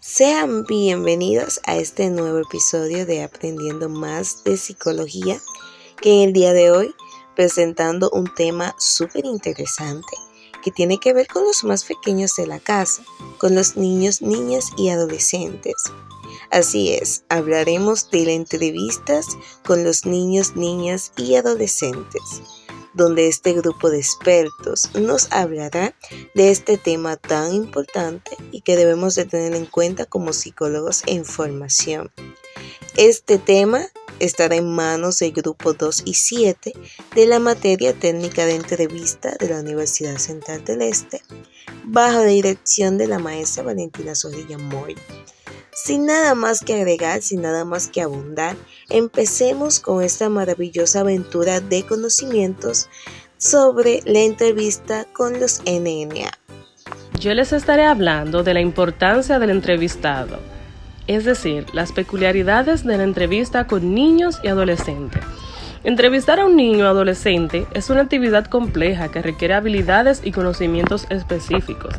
Sean bienvenidos a este nuevo episodio de Aprendiendo Más de Psicología, que en el día de hoy presentando un tema súper interesante que tiene que ver con los más pequeños de la casa, con los niños, niñas y adolescentes. Así es, hablaremos de las entrevistas con los niños, niñas y adolescentes, donde este grupo de expertos nos hablará de este tema tan importante y que debemos de tener en cuenta como psicólogos en formación. Este tema estará en manos del grupo 2 y 7 de la materia técnica de entrevista de la Universidad Central del Este, bajo la dirección de la maestra Valentina Zorrilla Moy. Sin nada más que agregar, sin nada más que abundar, empecemos con esta maravillosa aventura de conocimientos sobre la entrevista con los NNA. Yo les estaré hablando de la importancia del entrevistado, es decir, las peculiaridades de la entrevista con niños y adolescentes. Entrevistar a un niño o adolescente es una actividad compleja que requiere habilidades y conocimientos específicos.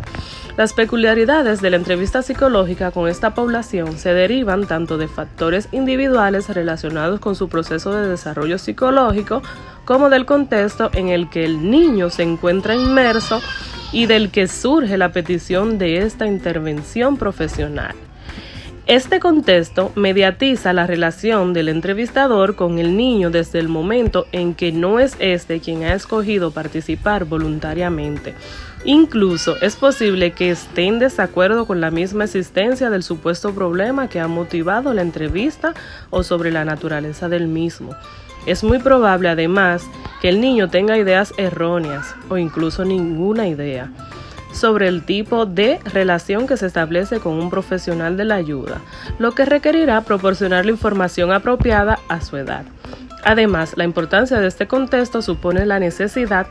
Las peculiaridades de la entrevista psicológica con esta población se derivan tanto de factores individuales relacionados con su proceso de desarrollo psicológico como del contexto en el que el niño se encuentra inmerso y del que surge la petición de esta intervención profesional. Este contexto mediatiza la relación del entrevistador con el niño desde el momento en que no es este quien ha escogido participar voluntariamente. Incluso es posible que esté en desacuerdo con la misma existencia del supuesto problema que ha motivado la entrevista o sobre la naturaleza del mismo. Es muy probable además que el niño tenga ideas erróneas o incluso ninguna idea sobre el tipo de relación que se establece con un profesional de la ayuda, lo que requerirá proporcionar la información apropiada a su edad. Además, la importancia de este contexto supone la necesidad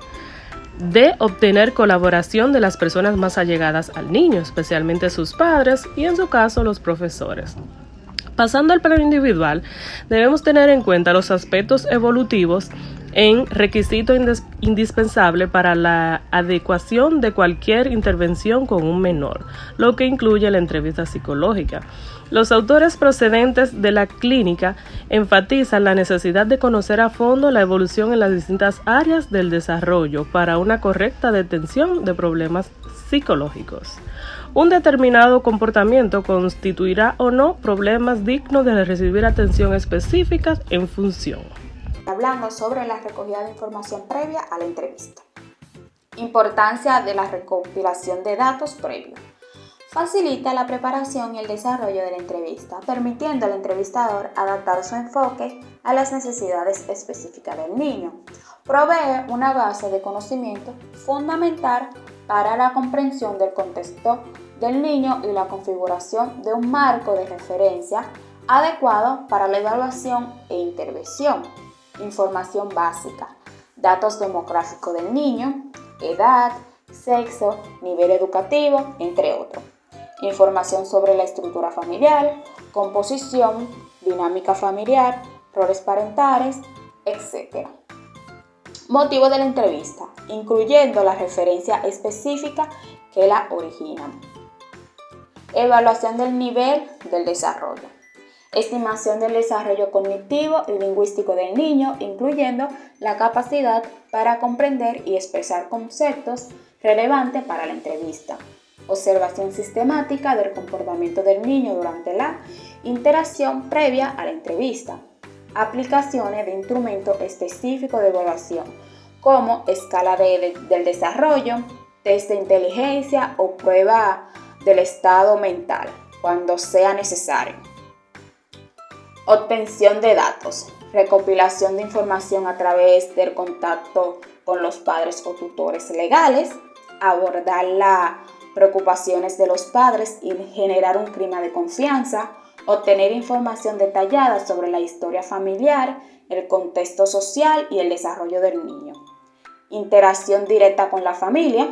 de obtener colaboración de las personas más allegadas al niño, especialmente sus padres y en su caso los profesores. Pasando al plano individual, debemos tener en cuenta los aspectos evolutivos en requisito indispensable para la adecuación de cualquier intervención con un menor, lo que incluye la entrevista psicológica. Los autores procedentes de la clínica enfatizan la necesidad de conocer a fondo la evolución en las distintas áreas del desarrollo para una correcta detención de problemas psicológicos. Un determinado comportamiento constituirá o no problemas dignos de recibir atención específica en función. Hablando sobre la recogida de información previa a la entrevista. Importancia de la recopilación de datos previos. Facilita la preparación y el desarrollo de la entrevista, permitiendo al entrevistador adaptar su enfoque a las necesidades específicas del niño. Provee una base de conocimiento fundamental para la comprensión del contexto del niño y la configuración de un marco de referencia adecuado para la evaluación e intervención. Información básica, datos demográficos del niño, edad, sexo, nivel educativo, entre otros. Información sobre la estructura familiar, composición, dinámica familiar, roles parentales, etc. Motivo de la entrevista, incluyendo la referencia específica que la originan. Evaluación del nivel del desarrollo. Estimación del desarrollo cognitivo y lingüístico del niño, incluyendo la capacidad para comprender y expresar conceptos relevantes para la entrevista. Observación sistemática del comportamiento del niño durante la interacción previa a la entrevista. Aplicaciones de instrumentos específicos de evaluación, como escala del desarrollo, test de inteligencia o prueba del estado mental, cuando sea necesario. Obtención de datos, recopilación de información a través del contacto con los padres o tutores legales, abordar las preocupaciones de los padres y generar un clima de confianza, obtener información detallada sobre la historia familiar, el contexto social y el desarrollo del niño. Interacción directa con la familia,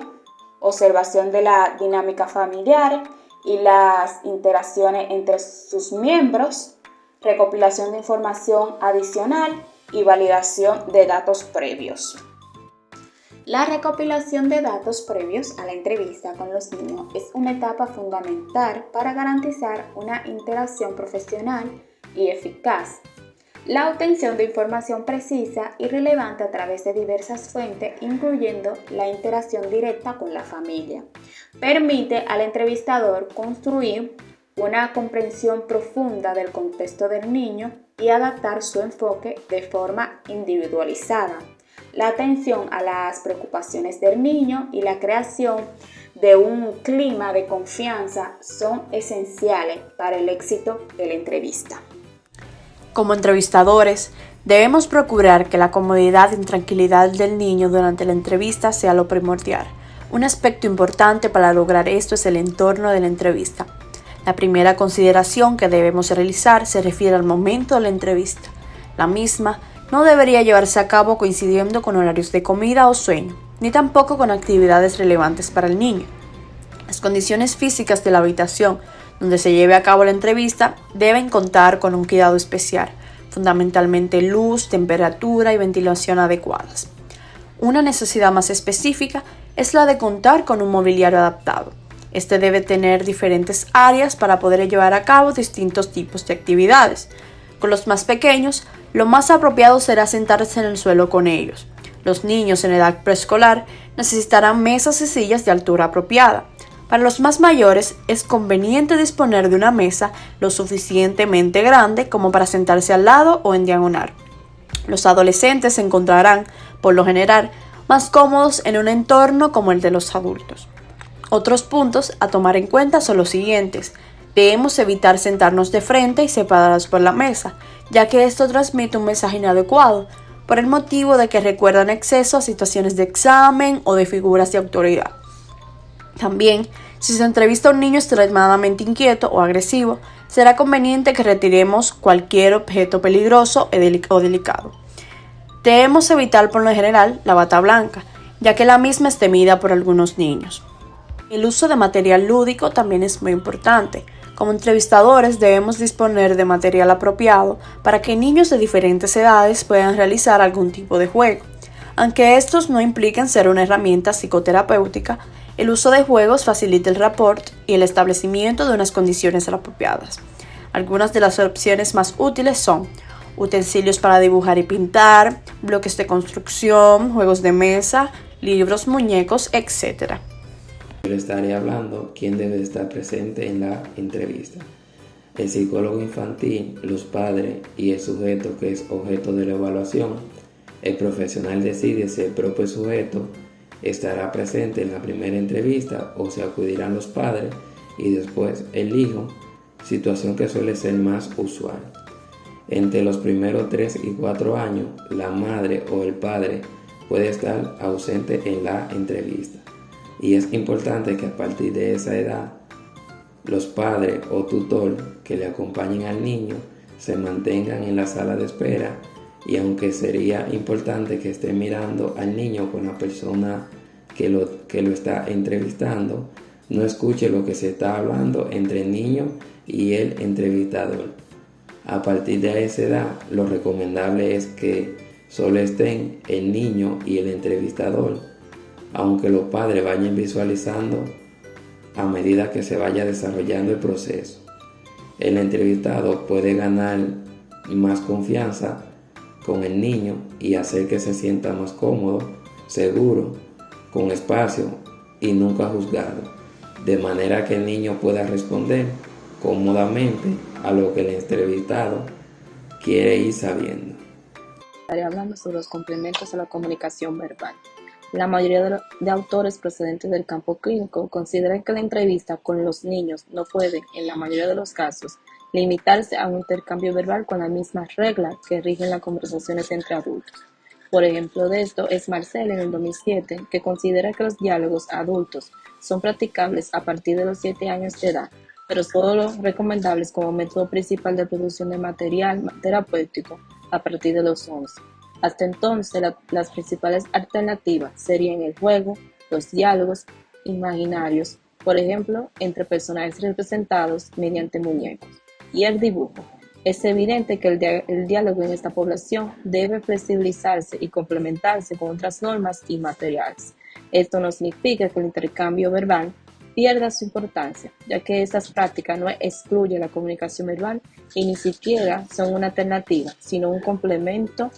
observación de la dinámica familiar y las interacciones entre sus miembros, recopilación de información adicional y validación de datos previos. La recopilación de datos previos a la entrevista con los niños es una etapa fundamental para garantizar una interacción profesional y eficaz. La obtención de información precisa y relevante a través de diversas fuentes, incluyendo la interacción directa con la familia, permite al entrevistador construir una comprensión profunda del contexto del niño y adaptar su enfoque de forma individualizada. La atención a las preocupaciones del niño y la creación de un clima de confianza son esenciales para el éxito de la entrevista. Como entrevistadores, debemos procurar que la comodidad y tranquilidad del niño durante la entrevista sea lo primordial. Un aspecto importante para lograr esto es el entorno de la entrevista. La primera consideración que debemos realizar se refiere al momento de la entrevista. La misma no debería llevarse a cabo coincidiendo con horarios de comida o sueño, ni tampoco con actividades relevantes para el niño. Las condiciones físicas de la habitación donde se lleve a cabo la entrevista deben contar con un cuidado especial, fundamentalmente luz, temperatura y ventilación adecuadas. Una necesidad más específica es la de contar con un mobiliario adaptado. Este debe tener diferentes áreas para poder llevar a cabo distintos tipos de actividades. Con los más pequeños, lo más apropiado será sentarse en el suelo con ellos. Los niños en edad preescolar necesitarán mesas y sillas de altura apropiada. Para los más mayores, es conveniente disponer de una mesa lo suficientemente grande como para sentarse al lado o en diagonal. Los adolescentes se encontrarán, por lo general, más cómodos en un entorno como el de los adultos. Otros puntos a tomar en cuenta son los siguientes. Debemos evitar sentarnos de frente y separados por la mesa, ya que esto transmite un mensaje inadecuado, por el motivo de que recuerda en exceso a situaciones de examen o de figuras de autoridad. También, si se entrevista a un niño extremadamente inquieto o agresivo, será conveniente que retiremos cualquier objeto peligroso o delicado. Debemos evitar por lo general la bata blanca, ya que la misma es temida por algunos niños. El uso de material lúdico también es muy importante. Como entrevistadores debemos disponer de material apropiado para que niños de diferentes edades puedan realizar algún tipo de juego. Aunque estos no impliquen ser una herramienta psicoterapéutica, el uso de juegos facilita el rapport y el establecimiento de unas condiciones apropiadas. Algunas de las opciones más útiles son utensilios para dibujar y pintar, bloques de construcción, juegos de mesa, libros, muñecos, etc. Yo le estaré hablando quién debe estar presente en la entrevista. El psicólogo infantil, los padres y el sujeto que es objeto de la evaluación. El profesional decide si el propio sujeto estará presente en la primera entrevista o se acudirán los padres y después el hijo, situación que suele ser más usual. Entre los primeros 3 y 4 años, la madre o el padre puede estar ausente en la entrevista. Y es importante que a partir de esa edad, los padres o tutor que le acompañen al niño se mantengan en la sala de espera, y aunque sería importante que esté mirando al niño con la persona que lo está entrevistando, no escuche lo que se está hablando entre el niño y el entrevistador. A partir de esa edad, lo recomendable es que solo estén el niño y el entrevistador, aunque los padres vayan visualizando a medida que se vaya desarrollando el proceso. El entrevistado puede ganar más confianza con el niño y hacer que se sienta más cómodo, seguro, con espacio y nunca juzgado, de manera que el niño pueda responder cómodamente a lo que el entrevistado quiere ir sabiendo. Estaré hablando sobre los complementos a la comunicación verbal. La mayoría de autores procedentes del campo clínico consideran que la entrevista con los niños no puede, en la mayoría de los casos, limitarse a un intercambio verbal con las mismas reglas que rigen las conversaciones entre adultos. Por ejemplo de esto es Marcel en el 2007, que considera que los diálogos adultos son practicables a partir de los 7 años de edad, pero solo recomendables como método principal de producción de material terapéutico a partir de los 11. Hasta entonces, las principales alternativas serían el juego, los diálogos imaginarios, por ejemplo, entre personajes representados mediante muñecos, y el dibujo, Es evidente que el diálogo en esta población debe flexibilizarse y complementarse con otras normas y materiales. Esto no significa que el intercambio verbal pierda su importancia, ya que estas prácticas no excluyen la comunicación verbal y ni siquiera son una alternativa, sino un complemento.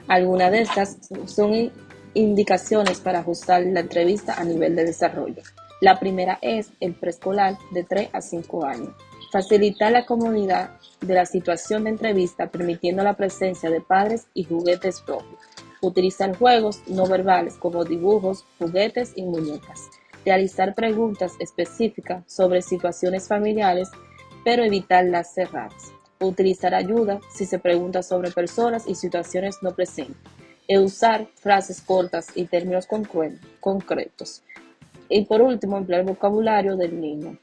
Algunas de estas son indicaciones para ajustar la entrevista a nivel de desarrollo. La primera es el preescolar de 3 a 5 años. Facilitar la comodidad de la situación de entrevista permitiendo la presencia de padres y juguetes propios. Utilizar juegos no verbales como dibujos, juguetes y muñecas. Realizar preguntas específicas sobre situaciones familiares, pero evitar las cerradas. Utilizar ayuda si se pregunta sobre personas y situaciones no presentes. E usar frases cortas y términos concretos. Y por último, emplear el vocabulario del niño.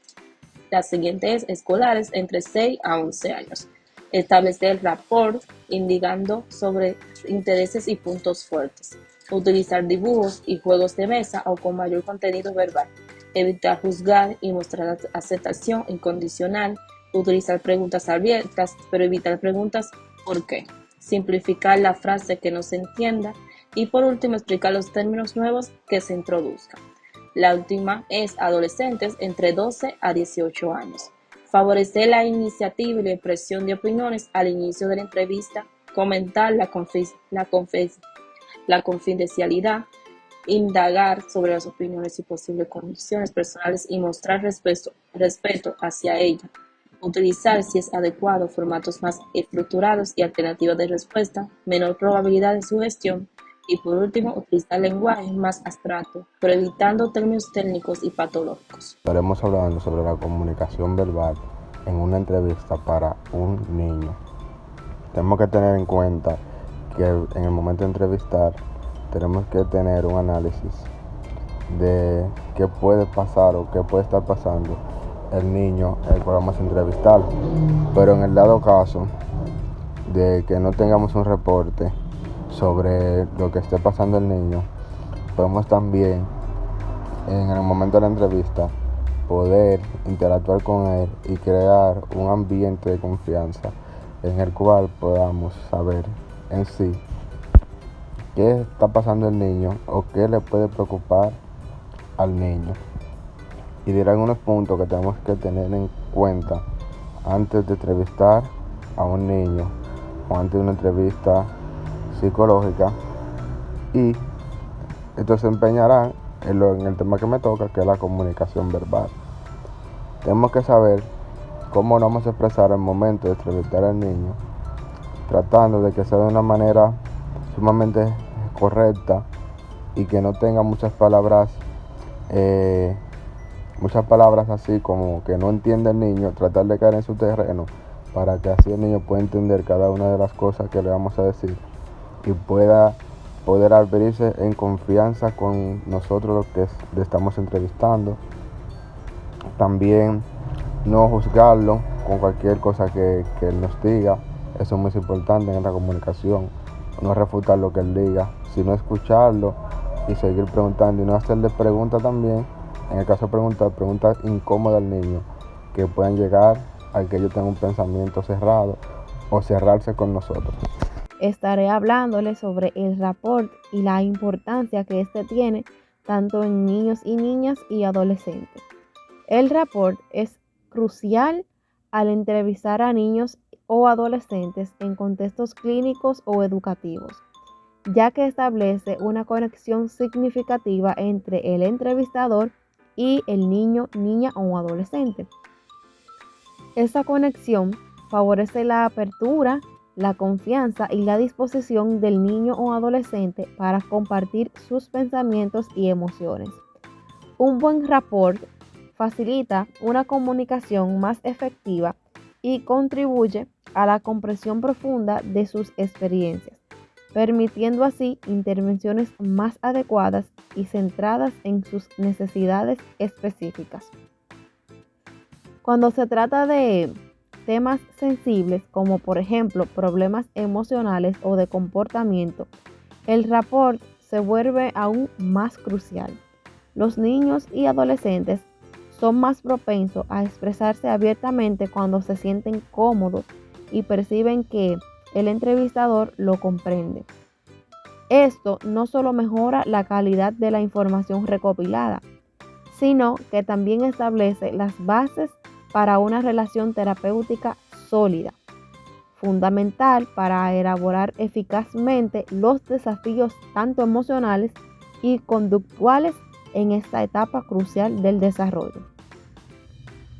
La siguiente es escolares entre 6 a 11 años. Establecer rapport indicando sobre intereses y puntos fuertes. Utilizar dibujos y juegos de mesa o con mayor contenido verbal. Evitar juzgar y mostrar aceptación incondicional. Utilizar preguntas abiertas, pero evitar preguntas ¿por qué? Simplificar la frase que no se entienda. Y por último, explicar los términos nuevos que se introduzcan. La última es adolescentes entre 12 a 18 años. Favorecer la iniciativa y la expresión de opiniones al inicio de la entrevista, comentar la confidencialidad, indagar sobre las opiniones y posibles condiciones personales y mostrar respeto hacia ella. Utilizar, si es adecuado, formatos más estructurados y alternativas de respuesta, menor probabilidad de sugestión. Y por último, utilizar lenguaje más abstracto, pero evitando términos técnicos y patológicos. Estaremos hablando sobre la comunicación verbal en una entrevista para un niño. Tenemos que tener en cuenta que en el momento de entrevistar tenemos que tener un análisis de qué puede pasar o qué puede estar pasando el niño el cual vamos a entrevistar. Pero en el dado caso de que no tengamos un reporte sobre lo que esté pasando el niño, podemos también en el momento de la entrevista poder interactuar con él y crear un ambiente de confianza en el cual podamos saber en sí qué está pasando el niño o qué le puede preocupar al niño. Y diré algunos puntos que tenemos que tener en cuenta antes de entrevistar a un niño o antes de una entrevista psicológica, y esto se empeñará en el tema que me toca, que es la comunicación verbal. Tenemos que saber cómo nos vamos a expresar al momento de entrevistar al niño, tratando de que sea de una manera sumamente correcta y que no tenga muchas palabras así como que no entiende el niño, tratar de caer en su terreno para que así el niño pueda entender cada una de las cosas que le vamos a decir y pueda poder abrirse en confianza con nosotros los que le estamos entrevistando. También no juzgarlo con cualquier cosa que él nos diga. Eso es muy importante en la comunicación. No refutar lo que él diga, sino escucharlo y seguir preguntando y no hacerle preguntas también. En el caso de preguntas incómodas al niño que puedan llegar a que ellos tengan un pensamiento cerrado o cerrarse con nosotros. Estaré hablándole sobre el rapport y la importancia que este tiene tanto en niños y niñas y adolescentes. El rapport es crucial al entrevistar a niños o adolescentes en contextos clínicos o educativos, ya que establece una conexión significativa entre el entrevistador y el niño, niña o adolescente. Esa conexión favorece la apertura, la confianza y la disposición del niño o adolescente para compartir sus pensamientos y emociones. Un buen rapport facilita una comunicación más efectiva y contribuye a la comprensión profunda de sus experiencias, permitiendo así intervenciones más adecuadas y centradas en sus necesidades específicas. Cuando se trata de temas sensibles como por ejemplo problemas emocionales o de comportamiento, el rapport se vuelve aún más crucial. Los niños y adolescentes son más propensos a expresarse abiertamente cuando se sienten cómodos y perciben que el entrevistador lo comprende. Esto no solo mejora la calidad de la información recopilada, sino que también establece las bases para una relación terapéutica sólida, fundamental para elaborar eficazmente los desafíos tanto emocionales y conductuales en esta etapa crucial del desarrollo.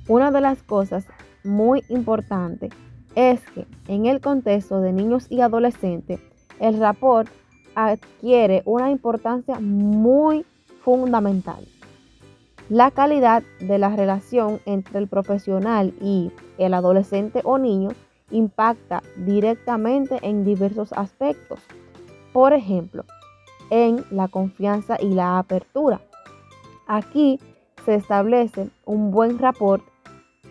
Una de las cosas muy importantes es que en el contexto de niños y adolescentes, el rapport adquiere una importancia muy fundamental. La calidad de la relación entre el profesional y el adolescente o niño impacta directamente en diversos aspectos. Por ejemplo, en la confianza y la apertura. Aquí se establece un buen rapport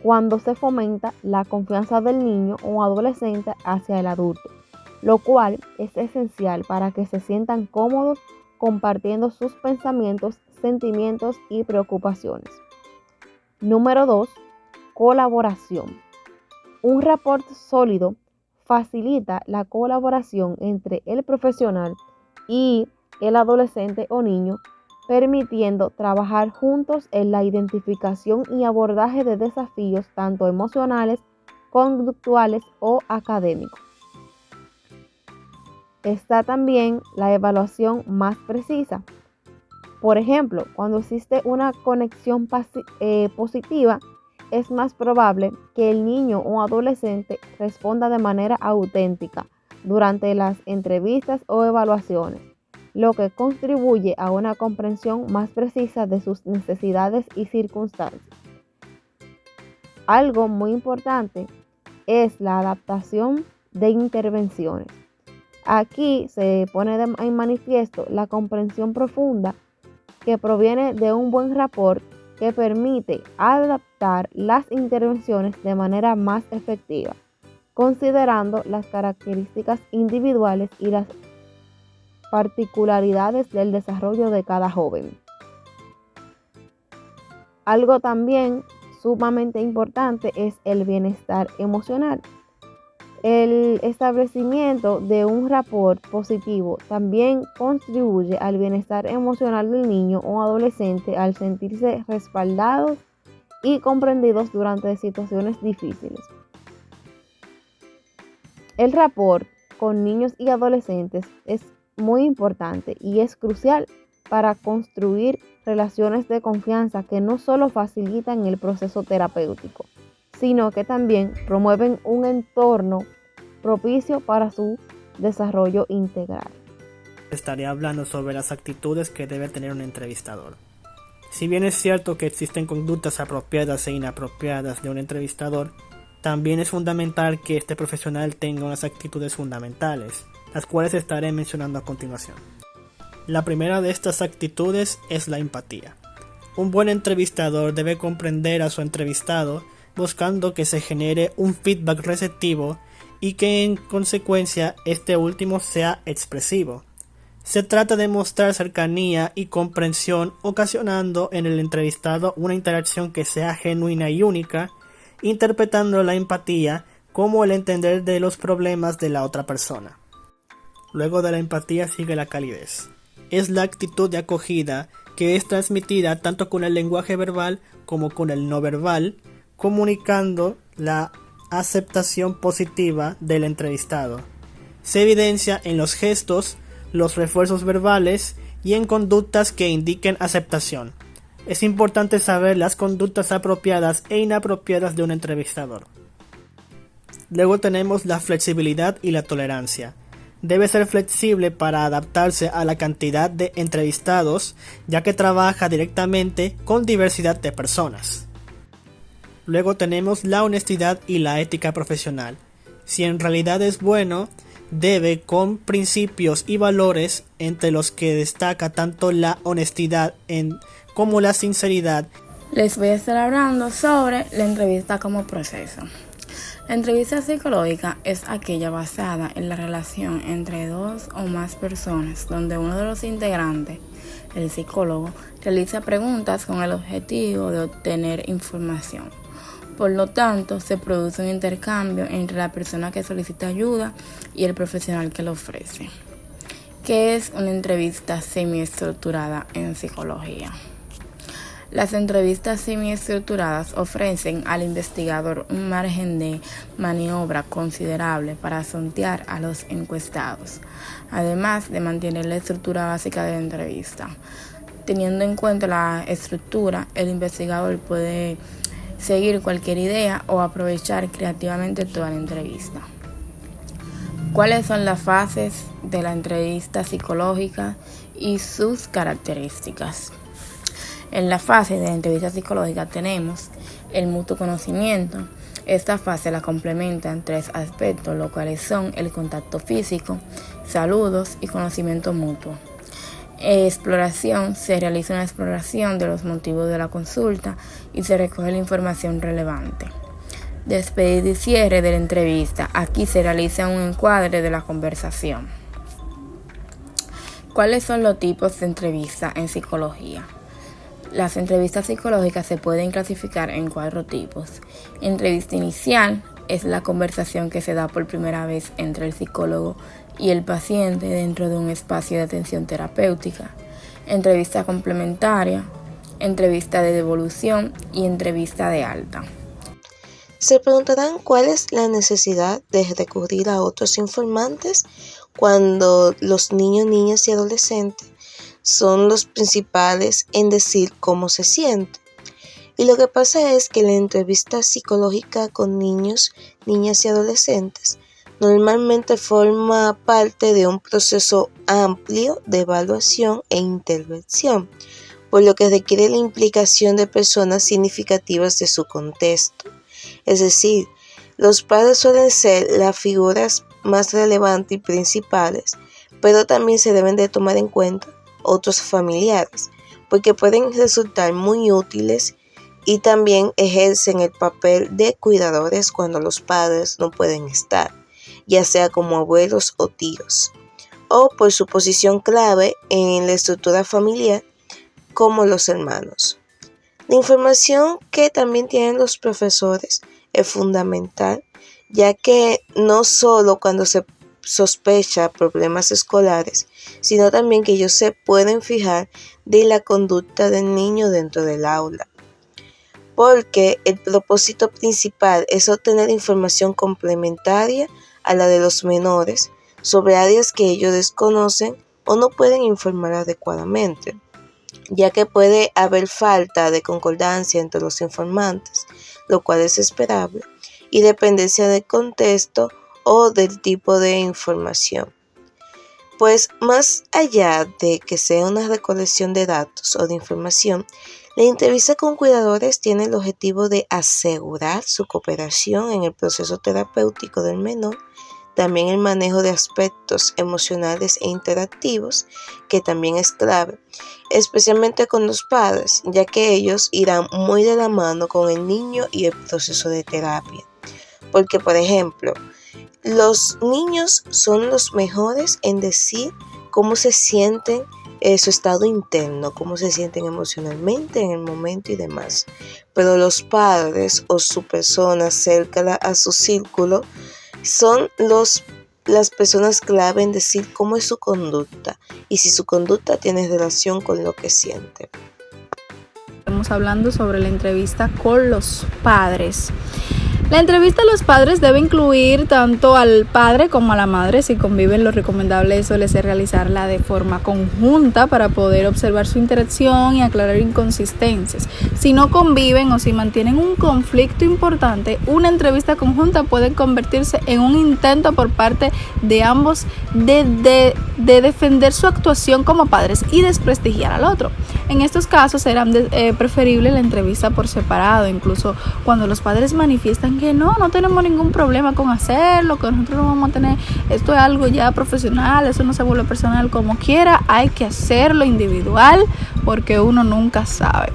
cuando se fomenta la confianza del niño o adolescente hacia el adulto, lo cual es esencial para que se sientan cómodos compartiendo sus pensamientos, sentimientos y preocupaciones. Número 2. Colaboración. Un rapport sólido facilita la colaboración entre el profesional y el adolescente o niño, permitiendo trabajar juntos en la identificación y abordaje de desafíos tanto emocionales, conductuales o académicos. Está también la evaluación más precisa. Por ejemplo, cuando existe una conexión positiva, es más probable que el niño o adolescente responda de manera auténtica durante las entrevistas o evaluaciones, lo que contribuye a una comprensión más precisa de sus necesidades y circunstancias. Algo muy importante es la adaptación de intervenciones. Aquí se pone en manifiesto la comprensión profunda que proviene de un buen rapport que permite adaptar las intervenciones de manera más efectiva, considerando las características individuales y las particularidades del desarrollo de cada joven. Algo también sumamente importante es el bienestar emocional. El establecimiento de un rapport positivo también contribuye al bienestar emocional del niño o adolescente al sentirse respaldados y comprendidos durante situaciones difíciles. El rapport con niños y adolescentes es muy importante y es crucial para construir relaciones de confianza que no solo facilitan el proceso terapéutico, sino que también promueven un entorno propicio para su desarrollo integral. Estaré hablando sobre las actitudes que debe tener un entrevistador. Si bien es cierto que existen conductas apropiadas e inapropiadas de un entrevistador, también es fundamental que este profesional tenga unas actitudes fundamentales, las cuales estaré mencionando a continuación. La primera de estas actitudes es la empatía. Un buen entrevistador debe comprender a su entrevistado, buscando que se genere un feedback receptivo y que en consecuencia este último sea expresivo. Se trata de mostrar cercanía y comprensión, ocasionando en el entrevistado una interacción que sea genuina y única, interpretando la empatía como el entender de los problemas de la otra persona. Luego de la empatía sigue la calidez. Es la actitud de acogida que es transmitida tanto con el lenguaje verbal como con el no verbal, comunicando la aceptación positiva del entrevistado. Se evidencia en los gestos, los refuerzos verbales y en conductas que indiquen aceptación. Es importante saber las conductas apropiadas e inapropiadas de un entrevistador. Luego tenemos la flexibilidad y la tolerancia. Debe ser flexible para adaptarse a la cantidad de entrevistados, ya que trabaja directamente con diversidad de personas. Luego tenemos la honestidad y la ética profesional. Si en realidad es bueno, debe con principios y valores entre los que destaca tanto la honestidad como la sinceridad. Les voy a estar hablando sobre la entrevista como proceso. La entrevista psicológica es aquella basada en la relación entre dos o más personas, donde uno de los integrantes el psicólogo, realiza preguntas con el objetivo de obtener información. Por lo tanto, se produce un intercambio entre la persona que solicita ayuda y el profesional que lo ofrece. ¿Qué es una entrevista semiestructurada en psicología? Las entrevistas semiestructuradas ofrecen al investigador un margen de maniobra considerable para sondear a los encuestados, además de mantener la estructura básica de la entrevista. Teniendo en cuenta la estructura, el investigador puede seguir cualquier idea o aprovechar creativamente toda la entrevista. ¿Cuáles son las fases de la entrevista psicológica y sus características? En la fase de la entrevista psicológica tenemos el mutuo conocimiento. Esta fase la complementan 3 aspectos, los cuales son el contacto físico, saludos y conocimiento mutuo. Exploración: se realiza una exploración de los motivos de la consulta y se recoge la información relevante. Despedida y cierre de la entrevista. Aquí se realiza un encuadre de la conversación. ¿Cuáles son los tipos de entrevista en psicología? Las entrevistas psicológicas se pueden clasificar en 4 tipos. Entrevista inicial es la conversación que se da por primera vez entre el psicólogo y el paciente dentro de un espacio de atención terapéutica. Entrevista complementaria, entrevista de devolución y entrevista de alta. Se preguntarán cuál es la necesidad de recurrir a otros informantes cuando los niños, niñas y adolescentes son los principales en decir cómo se siente. Y lo que pasa es que la entrevista psicológica con niños, niñas y adolescentes normalmente forma parte de un proceso amplio de evaluación e intervención, por lo que requiere la implicación de personas significativas de su contexto. Es decir, los padres suelen ser las figuras más relevantes y principales, pero también se deben de tomar en cuenta otros familiares, porque pueden resultar muy útiles y también ejercen el papel de cuidadores cuando los padres no pueden estar, ya sea como abuelos o tíos, o por su posición clave en la estructura familiar como los hermanos. La información que también tienen los profesores es fundamental, ya que no solo cuando se sospecha problemas escolares, sino también que ellos se pueden fijar de la conducta del niño dentro del aula, porque el propósito principal es obtener información complementaria a la de los menores sobre áreas que ellos desconocen o no pueden informar adecuadamente, ya que puede haber falta de concordancia entre los informantes, lo cual es esperable, y dependencia del contexto o del tipo de información. Pues más allá de que sea una recolección de datos o de información, la entrevista con cuidadores tiene el objetivo de asegurar su cooperación en el proceso terapéutico del menor, también el manejo de aspectos emocionales e interactivos, que también es clave, especialmente con los padres, ya que ellos irán muy de la mano con el niño y el proceso de terapia. Porque, por ejemplo, los niños son los mejores en decir cómo se sienten, su estado interno, cómo se sienten emocionalmente en el momento y demás. Pero los padres o su persona cerca a su círculo son las personas clave en decir cómo es su conducta y si su conducta tiene relación con lo que siente. Estamos hablando sobre la entrevista con los padres. La entrevista a los padres debe incluir tanto al padre como a la madre. Si conviven, lo recomendable suele ser realizarla de forma conjunta para poder observar su interacción y aclarar inconsistencias. Si no conviven o si mantienen un conflicto importante, una entrevista conjunta puede convertirse en un intento por parte de ambos de defender su actuación como padres y desprestigiar al otro. En estos casos será preferible la entrevista por separado, incluso cuando los padres manifiestan que no tenemos ningún problema con hacerlo, que nosotros no vamos a tener, esto es algo ya profesional, eso no se vuelve personal. Como quiera, hay que hacerlo individual porque uno nunca sabe.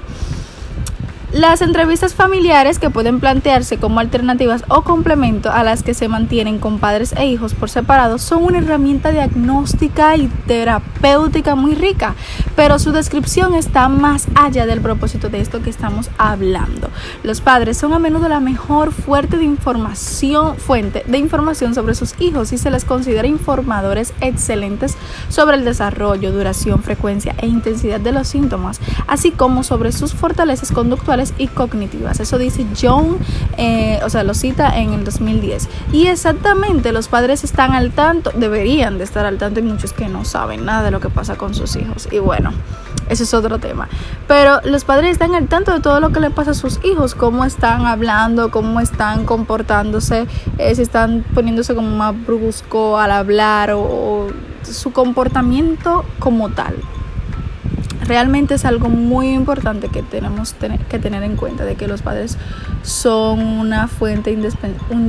Las entrevistas familiares, que pueden plantearse como alternativas o complemento a las que se mantienen con padres e hijos por separado, son una herramienta diagnóstica y terapéutica muy rica, pero su descripción está más allá del propósito de esto que estamos hablando. Los padres son a menudo la mejor fuente de información sobre sus hijos y se les considera informadores excelentes sobre el desarrollo, duración, frecuencia e intensidad de los síntomas, así como sobre sus fortalezas conductuales y cognitivas. Eso dice John, lo cita en el 2010. Y exactamente, los padres están al tanto, deberían de estar al tanto, y muchos que no saben nada de lo que pasa con sus hijos. Y bueno, ese es otro tema. Pero los padres están al tanto de todo lo que le pasa a sus hijos, cómo están hablando, cómo están comportándose, si están poniéndose como más brusco al hablar o su comportamiento como tal. Realmente es algo muy importante que tenemos que tener en cuenta, de que los padres son una fuente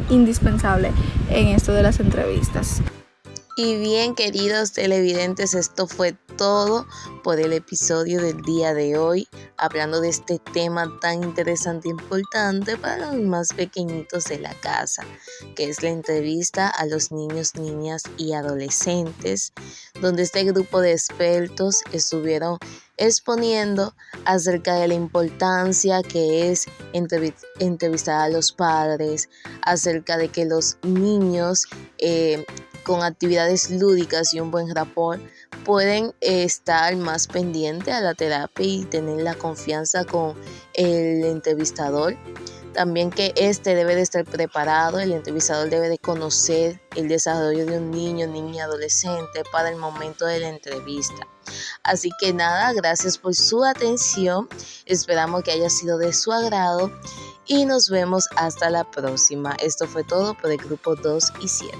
indispensable en esto de las entrevistas. Y bien, queridos televidentes, esto fue todo por el episodio del día de hoy, hablando de este tema tan interesante e importante para los más pequeñitos de la casa, que es la entrevista a los niños, niñas y adolescentes, donde este grupo de expertos estuvieron exponiendo acerca de la importancia que es entrevistar a los padres, acerca de que los niños con actividades lúdicas y un buen rapport pueden estar más pendientes a la terapia y tener la confianza con el entrevistador. También que debe de estar preparado, el entrevistador debe de conocer el desarrollo de un niño, niña y adolescente para el momento de la entrevista. Así que nada, gracias por su atención, esperamos que haya sido de su agrado y nos vemos hasta la próxima. Esto fue todo por el grupo 2 y 7.